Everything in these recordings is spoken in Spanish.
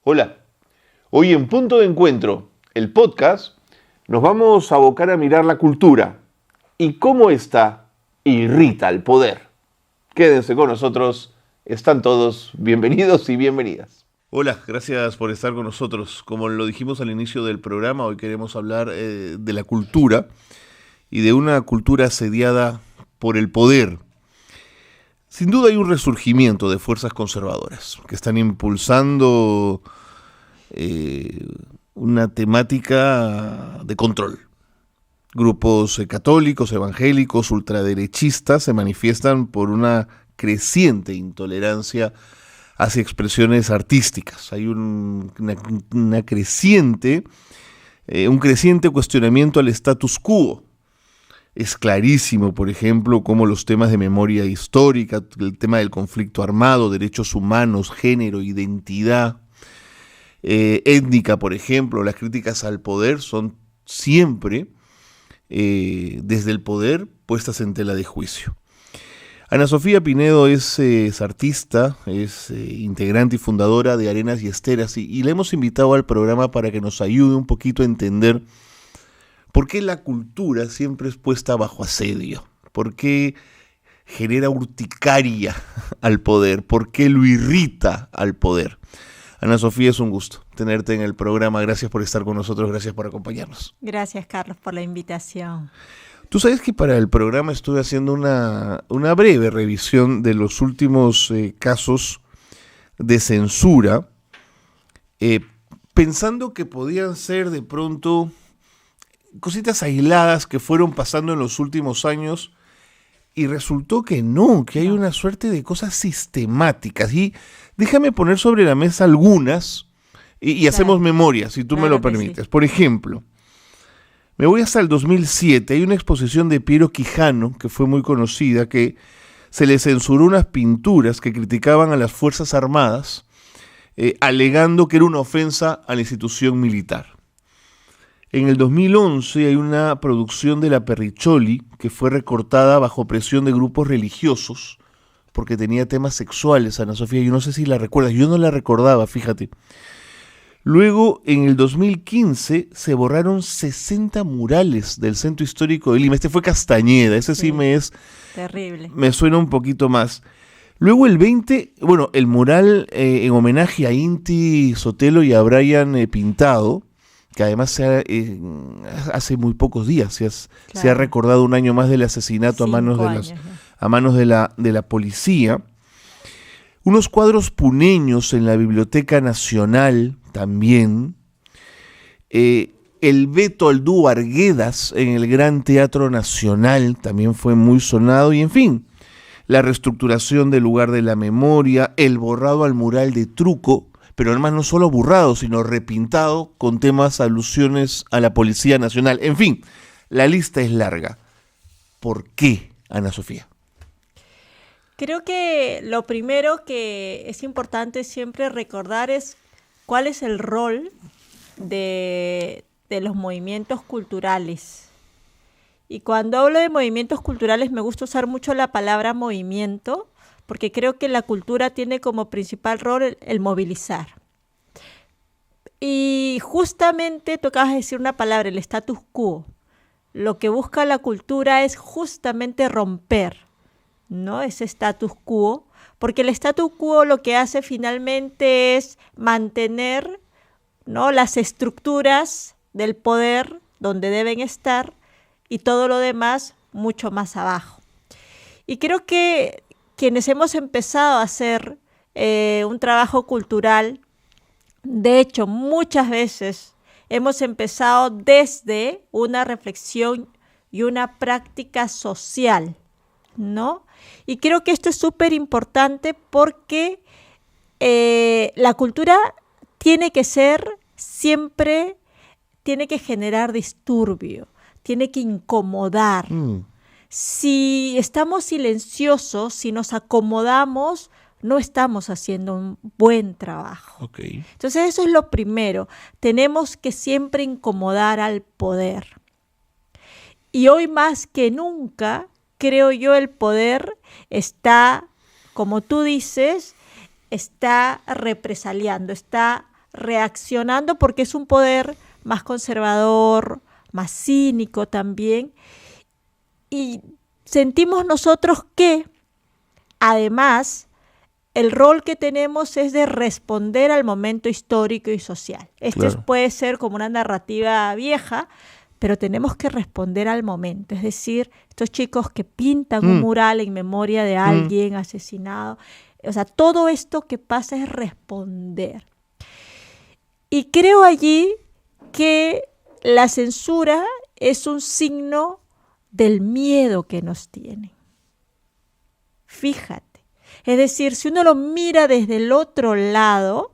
Hola, hoy en Punto de Encuentro, el podcast, nos vamos a abocar a mirar la cultura y cómo ésta irrita al poder. Quédense con nosotros, están todos bienvenidos y bienvenidas. Hola, gracias por estar con nosotros. Como lo dijimos al inicio del programa, hoy queremos hablar de la cultura y de una cultura asediada por el poder. Sin duda hay un resurgimiento de fuerzas conservadoras que están impulsando una temática de control. Grupos católicos, evangélicos, ultraderechistas se manifiestan por una creciente intolerancia hacia expresiones artísticas. Hay un creciente cuestionamiento al status quo. Es clarísimo, por ejemplo, cómo los temas de memoria histórica, el tema del conflicto armado, derechos humanos, género, identidad étnica, por ejemplo, las críticas al poder son siempre, desde el poder, puestas en tela de juicio. Ana Sofía Pinedo es artista, es integrante y fundadora de Arenas y Esteras y la hemos invitado al programa para que nos ayude un poquito a entender por qué la cultura siempre es puesta bajo asedio, por qué genera urticaria al poder, por qué lo irrita al poder. Ana Sofía, es un gusto tenerte en el programa. Gracias por estar con nosotros, gracias por acompañarnos. Gracias, Carlos, por la invitación. Tú sabes que para el programa estuve haciendo una breve revisión de los últimos casos de censura, pensando que podían ser de pronto cositas aisladas que fueron pasando en los últimos años, y resultó que no, que hay una suerte de cosas sistemáticas. Y déjame poner sobre la mesa algunas y hacemos memoria, si tú me lo permites. Sí. Por ejemplo, me voy hasta el 2007, hay una exposición de Piero Quijano, que fue muy conocida, que se le censuró unas pinturas que criticaban a las Fuerzas Armadas, alegando que era una ofensa a la institución militar. En el 2011 hay una producción de La Perricholi que fue recortada bajo presión de grupos religiosos porque tenía temas sexuales, Ana Sofía. Yo no sé si la recuerdas, yo no la recordaba, fíjate. Luego, en el 2015, se borraron 60 murales del Centro Histórico de Lima. Este fue Castañeda, ese sí me es... terrible. Me suena un poquito más. Luego el el mural en homenaje a Inti Sotelo y a Brian Pintado, que además hace muy pocos días se ha recordado un año más del asesinato a manos de la policía. Unos cuadros puneños en la Biblioteca Nacional también. El veto al dúo Arguedas en el Gran Teatro Nacional también fue muy sonado. Y en fin, la reestructuración del lugar de la memoria, el borrado al mural de Truco, pero además no solo borrado, sino repintado con temas alusiones a la Policía Nacional. En fin, la lista es larga. ¿Por qué, Ana Sofía? Creo que lo primero que es importante siempre recordar es cuál es el rol de los movimientos culturales. Y cuando hablo de movimientos culturales me gusta usar mucho la palabra movimiento, porque creo que la cultura tiene como principal rol el movilizar. Y justamente tú acabas de decir una palabra, el status quo. Lo que busca la cultura es justamente romper, ¿no?, ese status quo, porque el status quo lo que hace finalmente es mantener, ¿no?, las estructuras del poder donde deben estar y todo lo demás mucho más abajo. Y creo que quienes hemos empezado a hacer un trabajo cultural, de hecho, muchas veces hemos empezado desde una reflexión y una práctica social, ¿no? Y creo que esto es súper importante porque la cultura tiene que ser siempre, tiene que generar disturbio, tiene que incomodar. Si estamos silenciosos, si nos acomodamos, no estamos haciendo un buen trabajo. Okay. Entonces eso es lo primero. Tenemos que siempre incomodar al poder. Y hoy más que nunca, creo yo, el poder está, como tú dices, está represaliando, está reaccionando porque es un poder más conservador, más cínico también. Y sentimos nosotros que, además, el rol que tenemos es de responder al momento histórico y social. Claro. Puede ser como una narrativa vieja, pero tenemos que responder al momento. Es decir, estos chicos que pintan un mural en memoria de alguien asesinado, o sea, todo esto que pasa es responder. Y creo allí que la censura es un signo del miedo que nos tienen. Fíjate. Es decir, si uno lo mira desde el otro lado,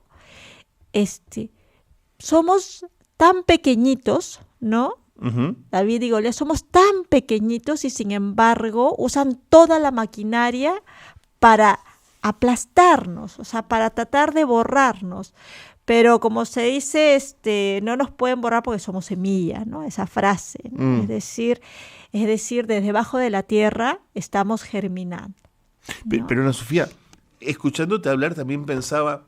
somos tan pequeñitos, ¿no? David y Goliat, somos tan pequeñitos y sin embargo usan toda la maquinaria para aplastarnos, o sea, para tratar de borrarnos. Pero como se dice, no nos pueden borrar porque somos semilla, ¿no? Esa frase, ¿no? Es decir, desde debajo de la tierra estamos germinando, ¿no? Pero Ana Sofía, escuchándote hablar también pensaba,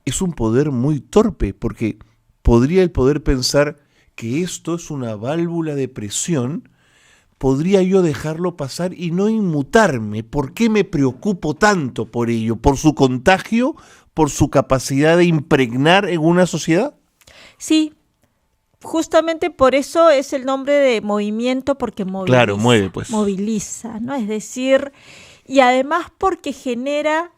es un poder muy torpe, porque podría el poder pensar que esto es una válvula de presión, podría yo dejarlo pasar y no inmutarme. ¿Por qué me preocupo tanto por ello? ¿Por su contagio? ¿Por su capacidad de impregnar en una sociedad? Sí, justamente por eso es el nombre de movimiento, porque moviliza. Claro, mueve, pues. Moviliza, ¿no? Es decir, y además porque genera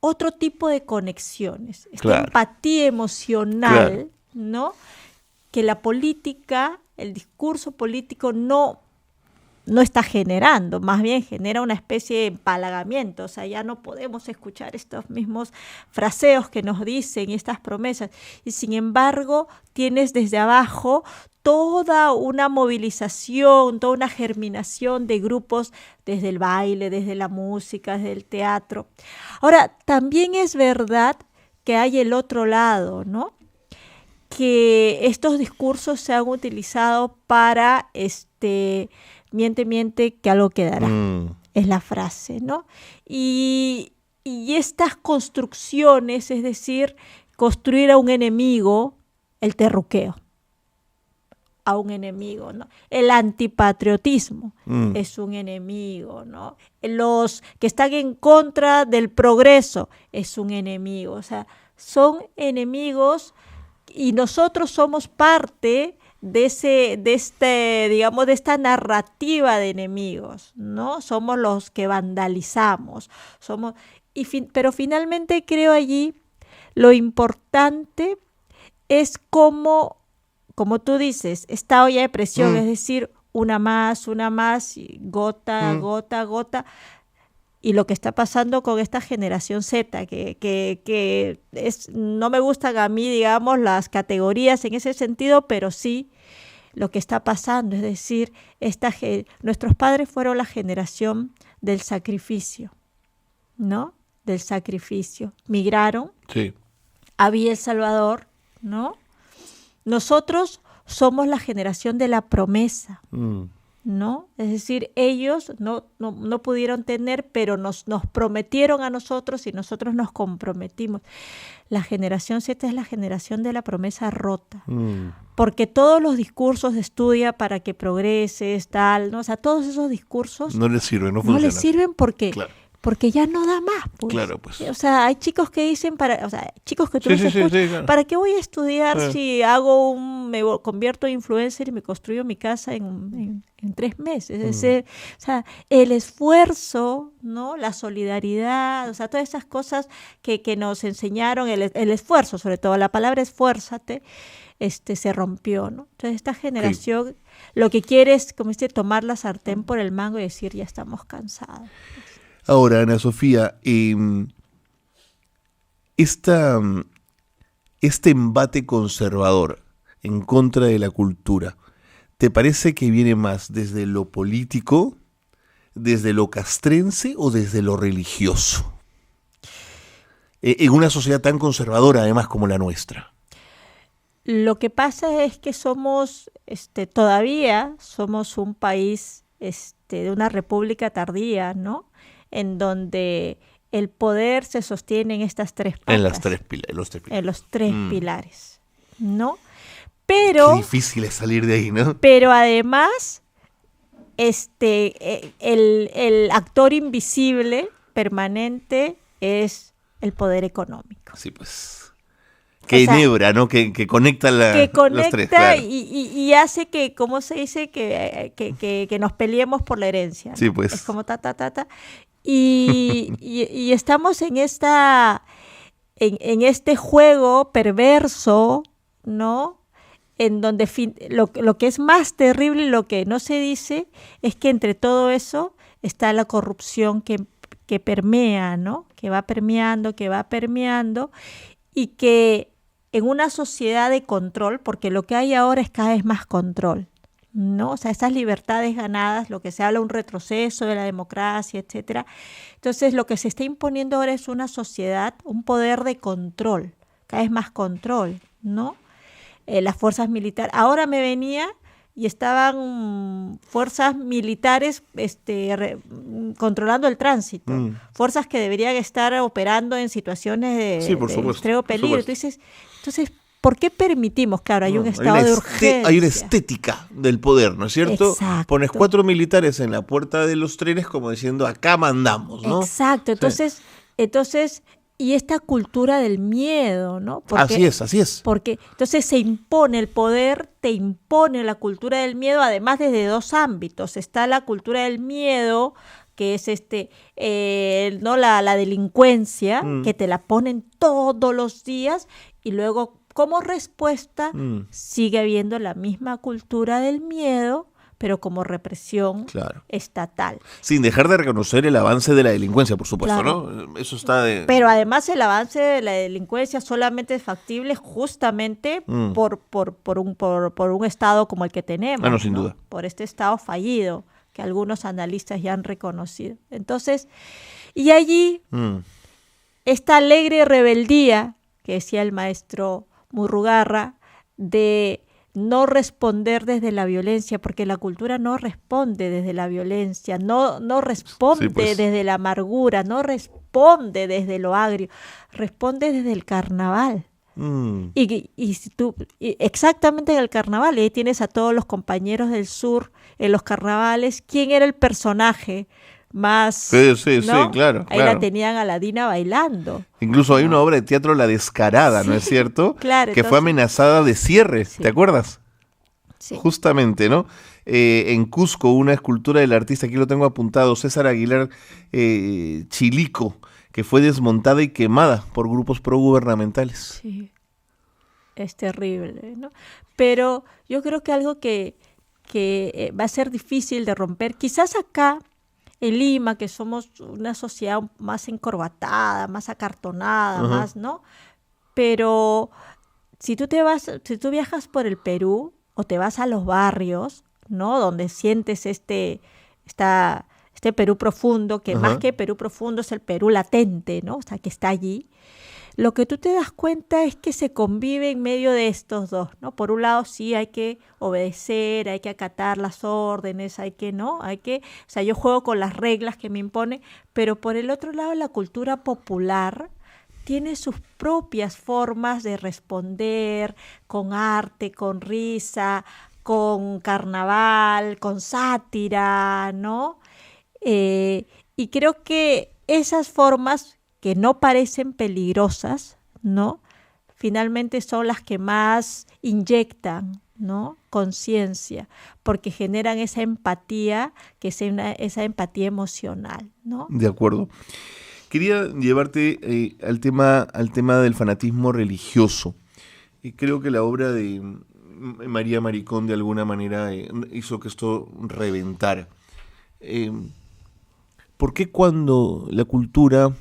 otro tipo de conexiones. Esta empatía emocional, ¿no? Que la política, el discurso político no está generando, más bien genera una especie de empalagamiento. O sea, ya no podemos escuchar estos mismos fraseos que nos dicen y estas promesas. Y sin embargo, tienes desde abajo toda una movilización, toda una germinación de grupos desde el baile, desde la música, desde el teatro. Ahora, también es verdad que hay el otro lado, ¿no? Que estos discursos se han utilizado para miente, que algo quedará. Es la frase, ¿no? Y estas construcciones, es decir, construir a un enemigo, el terruqueo, a un enemigo, ¿no? El antipatriotismo es un enemigo, ¿no? Los que están en contra del progreso es un enemigo. O sea, son enemigos y nosotros somos parte de esta narrativa de enemigos, ¿no? Somos los que vandalizamos, pero finalmente creo allí lo importante es como tú dices, esta olla de presión, es decir, una más, gota, gota. Y lo que está pasando con esta generación Z, que no me gustan a mí, digamos, las categorías en ese sentido, pero sí lo que está pasando, es decir, nuestros padres fueron la generación del sacrificio, ¿no? Del sacrificio. Migraron, sí. Había El Salvador, ¿no? Nosotros somos la generación de la promesa, ¿no? Es decir, ellos no pudieron tener, pero nos prometieron a nosotros y nosotros nos comprometimos. La generación Z es la generación de la promesa rota, porque todos los discursos de estudia para que progreses, tal, ¿no? O sea, todos esos discursos no les sirven, no funcionan. No les sirven porque... Claro. Porque ya no da más, pues. Claro, pues. O sea, hay chicos que dicen, chicos que tú los escuchas, claro. ¿Para qué voy a estudiar si me convierto en influencer y me construyo mi casa en 3 meses? Es decir, o sea, el esfuerzo, ¿no? La solidaridad, o sea, todas esas cosas que nos enseñaron, el esfuerzo, sobre todo, la palabra esfuérzate, se rompió, ¿no? Entonces, esta generación lo que quiere es, como dice, tomar la sartén por el mango y decir, ya estamos cansados. Ahora, Ana Sofía, este embate conservador en contra de la cultura, ¿te parece que viene más desde lo político, desde lo castrense o desde lo religioso? En una sociedad tan conservadora, además, como la nuestra. Lo que pasa es que todavía somos un país de una república tardía, ¿no? En donde el poder se sostiene en estas tres patas. En los tres pilares. En los tres pilares, ¿no? Pero... Qué difícil es salir de ahí, ¿no? Pero además, el actor invisible permanente es el poder económico. Sí, pues. Que enhebra, ¿no? Que conecta los tres, claro. y hace que, ¿cómo se dice? Que nos peleemos por la herencia. Sí, pues. Es como ta. Y estamos en este juego perverso, ¿no? En donde lo que es más terrible y lo que no se dice es que entre todo eso está la corrupción que permea, ¿no? Que va permeando y que en una sociedad de control, porque lo que hay ahora es cada vez más control, ¿no? O sea, esas libertades ganadas, lo que se habla un retroceso de la democracia, etcétera. Entonces, lo que se está imponiendo ahora es una sociedad, un poder de control, cada vez más control, ¿no? Las fuerzas militares. Ahora me venía y estaban fuerzas militares controlando el tránsito. Fuerzas que deberían estar operando en situaciones de extremo peligro. Entonces, ¿por qué permitimos que ahora hay un estado de urgencia? Hay una estética del poder, ¿no es cierto? Exacto. Pones 4 militares en la puerta de los trenes como diciendo, acá mandamos, ¿no? Exacto. Entonces, y esta cultura del miedo, ¿no? Así es. Porque entonces se impone el poder, te impone la cultura del miedo, además desde dos ámbitos. Está la cultura del miedo, que es ¿no? la delincuencia, que te la ponen todos los días, y luego como respuesta sigue habiendo la misma cultura del miedo, pero como represión estatal. Sin dejar de reconocer el avance de la delincuencia, por supuesto, claro. ¿no? Eso está de... Pero además el avance de la delincuencia solamente es factible justamente por un Estado como el que tenemos. No, sin duda. Por este Estado fallido, que algunos analistas ya han reconocido. Entonces, y allí, esta alegre rebeldía, que decía el maestro Murrugarra, de no responder desde la violencia, porque la cultura no responde desde la violencia, no responde desde la amargura, no responde desde lo agrio, responde desde el carnaval. Exactamente en el carnaval, y ahí tienes a todos los compañeros del sur en los carnavales. ¿Quién era el personaje más? Sí, ¿no? claro. Ahí la tenían a la Dina bailando. Incluso hay una obra de teatro, La Descarada, ¿no es cierto? Claro. Que fue amenazada de cierre, ¿te acuerdas? Sí. Justamente, ¿no? En Cusco, una escultura del artista, aquí lo tengo apuntado, César Aguilar Chilico, que fue desmontada y quemada por grupos progubernamentales. Sí, es terrible, ¿no? Pero yo creo que algo que va a ser difícil de romper, quizás acá en Lima, que somos una sociedad más encorbatada, más acartonada, más, ¿no? Pero si tú viajas por el Perú o te vas a los barrios, ¿no? Donde sientes este Perú profundo, que más que Perú profundo es el Perú latente, ¿no? O sea, que está allí. Lo que tú te das cuenta es que se convive en medio de estos dos, ¿no? Por un lado, sí, hay que obedecer, hay que acatar las órdenes, o sea, yo juego con las reglas que me imponen, pero por el otro lado, la cultura popular tiene sus propias formas de responder, con arte, con risa, con carnaval, con sátira, ¿no? Y creo que esas formas que no parecen peligrosas, ¿no? Finalmente son las que más inyectan, ¿no? Conciencia, porque generan esa empatía, que es esa empatía emocional, ¿no? De acuerdo. Quería llevarte al tema del fanatismo religioso. Y creo que la obra de María Maricón de alguna manera hizo que esto reventara. ¿Por qué cuando la cultura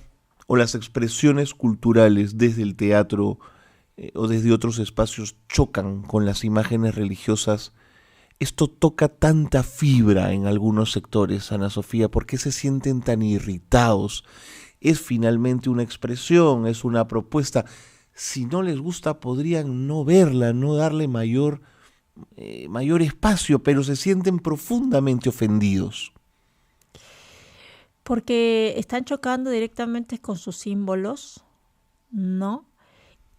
o las expresiones culturales desde el teatro o desde otros espacios chocan con las imágenes religiosas, esto toca tanta fibra en algunos sectores, Ana Sofía? ¿Por qué se sienten tan irritados? Es finalmente una expresión, es una propuesta. Si no les gusta, podrían no verla, no darle mayor espacio, pero se sienten profundamente ofendidos. Porque están chocando directamente con sus símbolos, ¿no?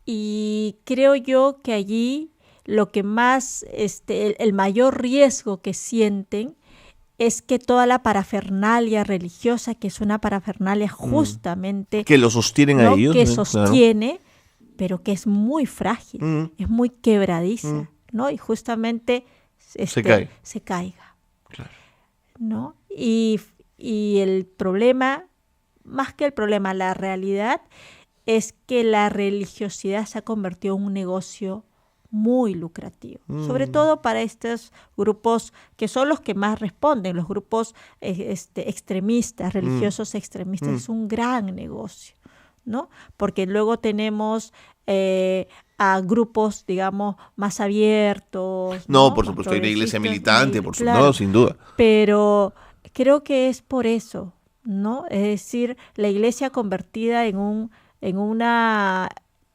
Y creo yo que allí lo que más, el mayor riesgo que sienten es que toda la parafernalia religiosa, que es una parafernalia justamente, Que lo sostienen a ¿no? ellos, que claro. sostiene, pero que es muy frágil, Mm. es muy quebradiza, Mm. ¿no? Y justamente cae. se caiga, Claro. ¿no? Y el problema, más que el problema, la realidad es que la religiosidad se ha convertido en un negocio muy lucrativo, sobre todo para estos grupos que son los que más responden, los grupos extremistas, religiosos extremistas. Es un gran negocio, ¿no? Porque luego tenemos a grupos, digamos, más abiertos, No, ¿no? por Más supuesto, hay una iglesia progresistas, militante, claro, no, sin duda. pero creo que es por eso, ¿no? Es decir, la iglesia convertida en una,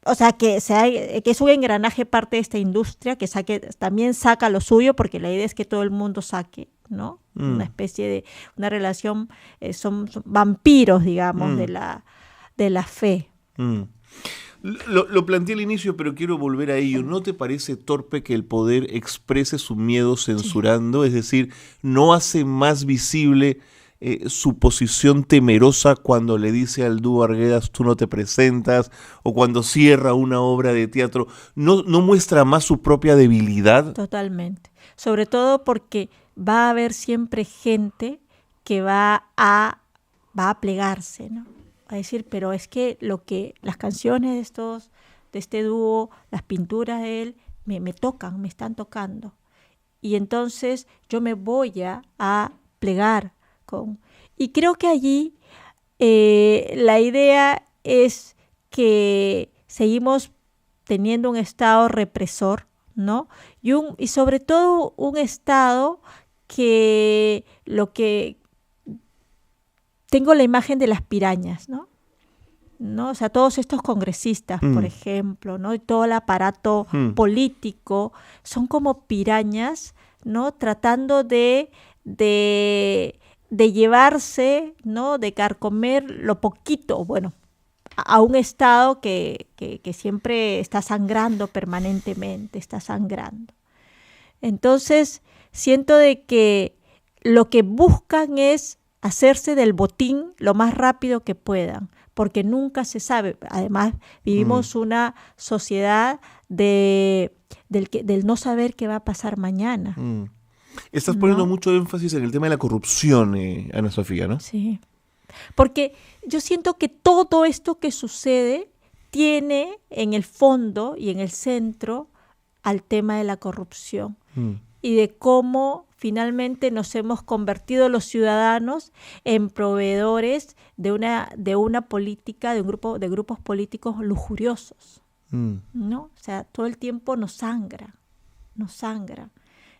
o sea, que es un engranaje parte de esta industria, que también saca lo suyo, porque la idea es que todo el mundo saque, ¿no? Una especie de, una relación, son vampiros, digamos, de la fe. Lo planteé al inicio, pero quiero volver a ello. ¿No te parece torpe que el poder exprese su miedo censurando? Es decir, ¿no hace más visible su posición temerosa cuando le dice al dúo Arguedas tú no te presentas, o cuando cierra una obra de teatro? ¿No muestra más su propia debilidad? Totalmente. Sobre todo porque va a haber siempre gente que va a plegarse, ¿no? A decir, pero es que las canciones de este dúo, las pinturas de él, me tocan, me están tocando. Y entonces yo me voy a plegar con. Y creo que allí la idea es que seguimos teniendo un Estado represor, ¿no? Y sobre todo un Estado que tengo la imagen de las pirañas, ¿no? O sea, todos estos congresistas, por ejemplo, ¿no? Y todo el aparato político son como pirañas, ¿no? Tratando de llevarse, ¿no? De carcomer lo poquito, bueno, a un Estado que siempre está sangrando permanentemente, está sangrando. Entonces, siento de que lo que buscan es hacerse del botín lo más rápido que puedan, porque nunca se sabe. Además, vivimos una sociedad del no saber qué va a pasar mañana. Estás poniendo mucho énfasis en el tema de la corrupción, Ana Sofía, ¿no? Sí, porque yo siento que todo esto que sucede tiene en el fondo y en el centro al tema de la corrupción y de cómo finalmente nos hemos convertido los ciudadanos en proveedores de una política, de grupos políticos lujuriosos, ¿no? O sea, todo el tiempo nos sangra.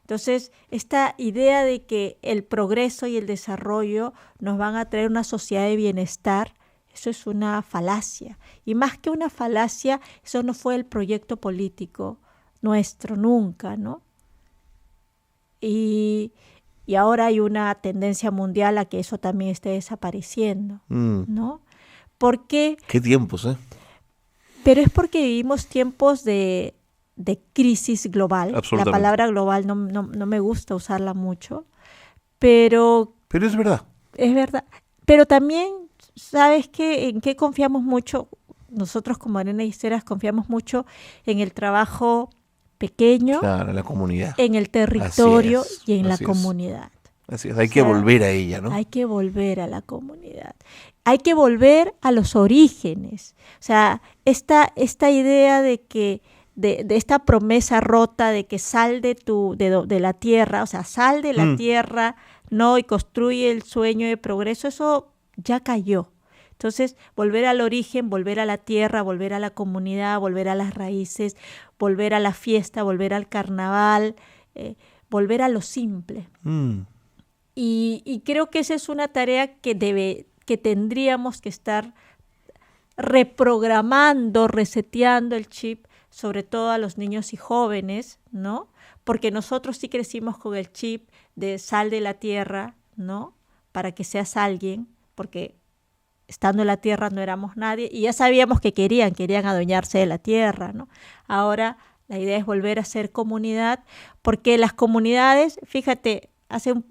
Entonces, esta idea de que el progreso y el desarrollo nos van a traer una sociedad de bienestar, eso es una falacia. Y más que una falacia, eso no fue el proyecto político nuestro nunca, ¿no? Y ahora hay una tendencia mundial a que eso también esté desapareciendo, ¿no? Porque, ¿Qué tiempos, eh? pero es porque vivimos tiempos de crisis global. La palabra global no me gusta usarla mucho, pero es verdad. Es verdad. Pero también, ¿sabes qué? ¿En qué confiamos mucho? Nosotros como Arena Iceras confiamos mucho en el trabajo pequeño, claro, en la comunidad, en el territorio y en la comunidad. Así es, hay que volver a ella, ¿no? Hay que volver a la comunidad. Hay que volver a los orígenes. O sea, esta idea de que de esta promesa rota de que sal de la tierra, o sea, sal de la tierra, ¿no? Y construye el sueño de progreso, eso ya cayó. Entonces, volver al origen, volver a la tierra, volver a la comunidad, volver a las raíces, volver a la fiesta, volver al carnaval, volver a lo simple. Y creo que esa es una tarea que tendríamos que estar reprogramando, reseteando el chip, sobre todo a los niños y jóvenes, ¿no? Porque nosotros sí crecimos con el chip de sal de la tierra, ¿no? Para que seas alguien, porque estando en la tierra no éramos nadie, y ya sabíamos que querían adueñarse de la tierra, ¿no? Ahora la idea es volver a ser comunidad, porque las comunidades, fíjate, hace un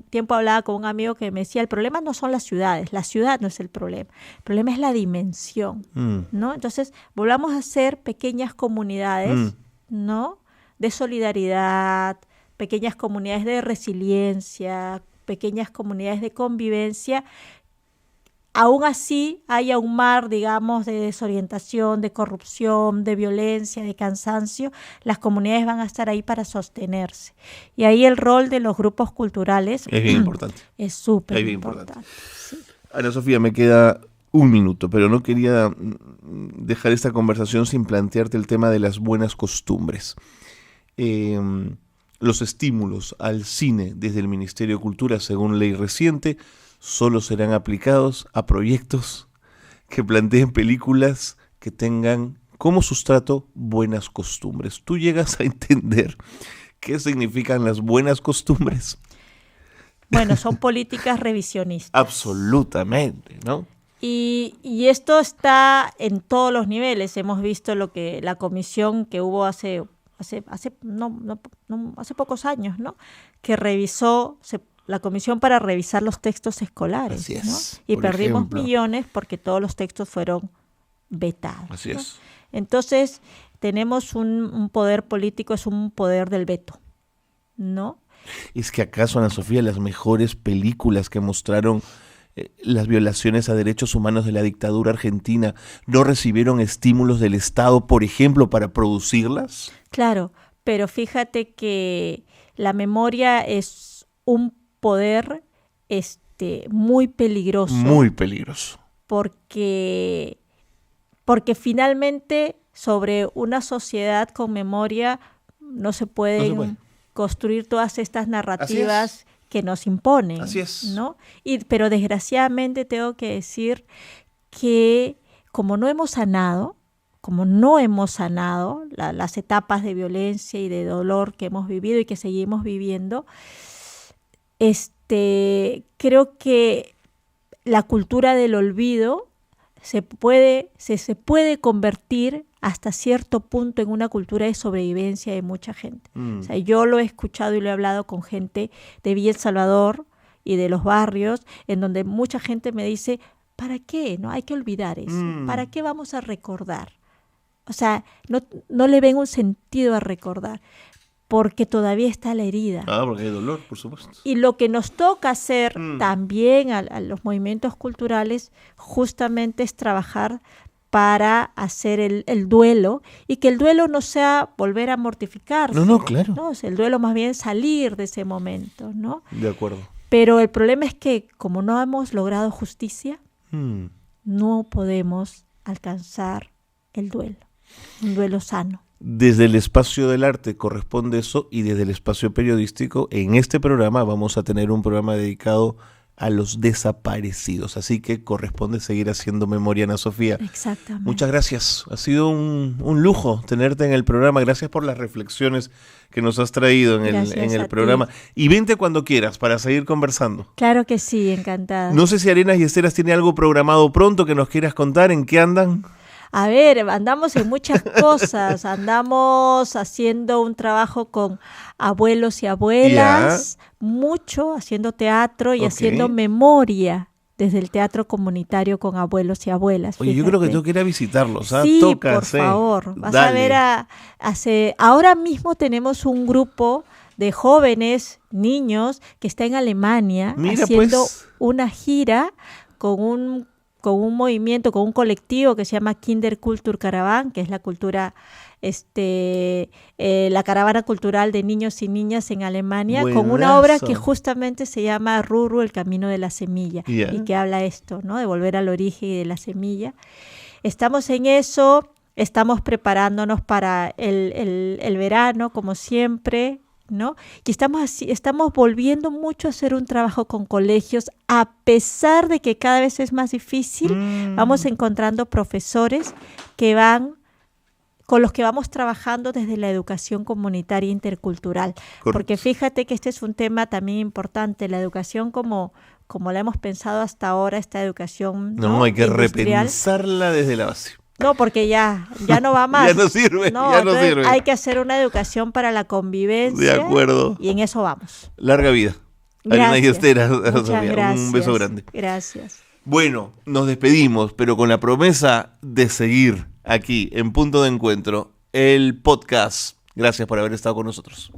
tiempo hablaba con un amigo que me decía, el problema no son las ciudades, la ciudad no es el problema es la dimensión, ¿no? Entonces, volvamos a ser pequeñas comunidades, ¿no? De solidaridad, pequeñas comunidades de resiliencia, pequeñas comunidades de convivencia. Aún así haya un mar, digamos, de desorientación, de corrupción, de violencia, de cansancio, las comunidades van a estar ahí para sostenerse. Y ahí el rol de los grupos culturales es bien importante. Es súper importante. Sí. Ana Sofía, me queda un minuto, pero no quería dejar esta conversación sin plantearte el tema de las buenas costumbres. Los estímulos al cine desde el Ministerio de Cultura, según ley reciente, solo serán aplicados a proyectos que planteen películas que tengan como sustrato buenas costumbres. ¿Tú llegas a entender qué significan las buenas costumbres? Bueno, son políticas revisionistas. Absolutamente, ¿no? Y esto está en todos los niveles. Hemos visto lo que la comisión que hubo hace pocos años, ¿no? Que revisó la comisión para revisar los textos escolares. Así es, ¿no? Y perdimos millones porque todos los textos fueron vetados. Así ¿no? es. Entonces, tenemos un poder político, es un poder del veto, ¿no? ¿Es que acaso, Ana Sofía, las mejores películas que mostraron las violaciones a derechos humanos de la dictadura argentina no recibieron estímulos del Estado, por ejemplo, para producirlas? Claro, pero fíjate que la memoria es un poder muy peligroso. Muy peligroso. Porque finalmente sobre una sociedad con memoria no se pueden construir todas estas narrativas que nos imponen. Así es. ¿no? Pero desgraciadamente tengo que decir que como no hemos sanado las etapas de violencia y de dolor que hemos vivido y que seguimos viviendo, creo que la cultura del olvido se puede convertir hasta cierto punto en una cultura de sobrevivencia de mucha gente. O sea, yo lo he escuchado y lo he hablado con gente de Villa El Salvador y de los barrios, en donde mucha gente me dice, ¿para qué? No hay que olvidar eso. ¿Para qué vamos a recordar? O sea, no le ven un sentido a recordar, porque todavía está la herida. Porque hay dolor, por supuesto. Y lo que nos toca hacer también a los movimientos culturales justamente es trabajar para hacer el duelo, y que el duelo no sea volver a mortificarse. No, claro. ¿no? O sea, el duelo más bien salir de ese momento, ¿no? De acuerdo. Pero el problema es que como no hemos logrado justicia, no podemos alcanzar el duelo, un duelo sano. Desde el espacio del arte corresponde eso, y desde el espacio periodístico, en este programa vamos a tener un programa dedicado a los desaparecidos, así que corresponde seguir haciendo memoria, Ana Sofía. Exactamente. Muchas gracias, ha sido un lujo tenerte en el programa, gracias por las reflexiones que nos has traído en el programa, ti. Y vente cuando quieras para seguir conversando. Claro que sí, encantada. No sé si Arenas y Esteras tiene algo programado pronto que nos quieras contar, ¿en qué andan? A ver, andamos en muchas cosas, andamos haciendo un trabajo con abuelos y abuelas, mucho, haciendo teatro y haciendo memoria desde el teatro comunitario con abuelos y abuelas. Oye, yo creo que tengo que ir a visitarlos, ¿ah? Sí, por favor, vas a ver, ahora mismo tenemos un grupo de jóvenes, niños, que está en Alemania haciendo una gira con un movimiento, con un colectivo que se llama Kinderkultur Caravan, que es la cultura, la caravana cultural de niños y niñas en Alemania, Buenazo. Con una obra que justamente se llama Ruru, el camino de la semilla, y que habla esto, ¿no? De volver al origen y de la semilla. Estamos en eso, estamos preparándonos para el verano, como siempre, ¿no? Y estamos volviendo mucho a hacer un trabajo con colegios, a pesar de que cada vez es más difícil. Vamos encontrando profesores con los que vamos trabajando desde la educación comunitaria intercultural. Correcto. Porque fíjate que este es un tema también importante, la educación como como la hemos pensado hasta ahora, esta educación, No, hay que industrial. repensarla desde la base. No, porque ya no va más. Ya no sirve, No, ya no entonces sirve. hay que hacer una educación para la convivencia. De acuerdo. Y en eso vamos. Larga vida. Ariana Gracias. Ystera, Muchas Sofía, gracias. un beso grande. Gracias. Bueno, nos despedimos, pero con la promesa de seguir aquí en Punto de Encuentro, el podcast. Gracias por haber estado con nosotros.